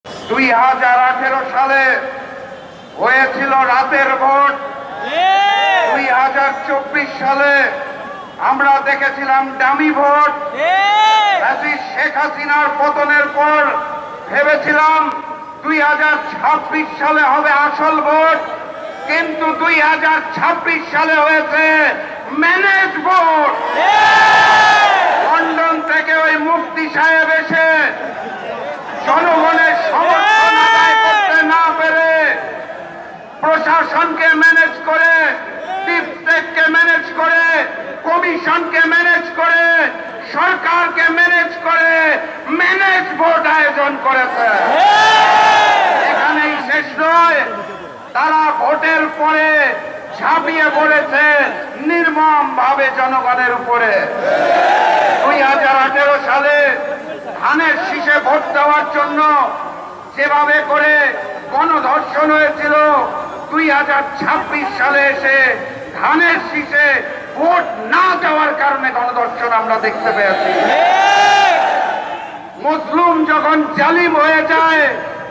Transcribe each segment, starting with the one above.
2018 সালে হয়েছিল রাতের ভোট। 2024 সালে আমরা দেখেছিলাম ডামি ভোট। শেখ হাসিনার পতনের পর ভেবেছিলাম 2026 সালে হবে আসল ভোট, কিন্তু 2026 সালে হয়েছে ম্যানেজ ভোট। লন্ডন থেকে ওই মুফতি সাহেব এসে জনগণের সমর্থন আদায় করতে না পেরে প্রশাসনকে ম্যানেজ করে, ডিপস্টেটকে ম্যানেজ করে, কমিশনকে ম্যানেজ করে, সরকারকে ম্যানেজ করে ম্যানেজ ভোট আয়োজন করেছে। এখানেই শেষ নয়, তারা ভোটের পরে ঝাঁপিয়ে পড়েছে নির্মম ভাবে জনগণের উপরে। 2018 সালে ধানের শীষে ভোট দেওয়ার জন্য যেভাবে করে গণধর্ষণ হয়েছিল, 2026 সালে এসে ধানের শীষে ভোট না দেওয়ার কারণে গণধর্ষণ আমরা দেখতে পেয়েছি। মুসলিম যখন জালিম হয়ে যায়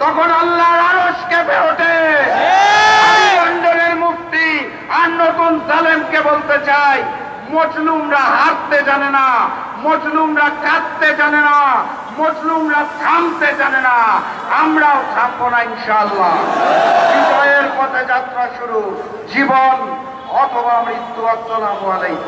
তখন আল্লাহর আরশ কেঁপে ওঠে। আমি লন্ডনের মুফতি আর নতুন জালেমকে বলতে চাই, মজলুমরা হারতে জানে না, মজলুমরা কাঁদতে জানে না, মজলুমরা থামতে জানে না। আমরাও থামবো না ইনশাআল্লাহ। বিজয়ের পথে যাত্রা শুরু, জীবন অথবা মৃত্যু। আসসালামু আলাইকুম।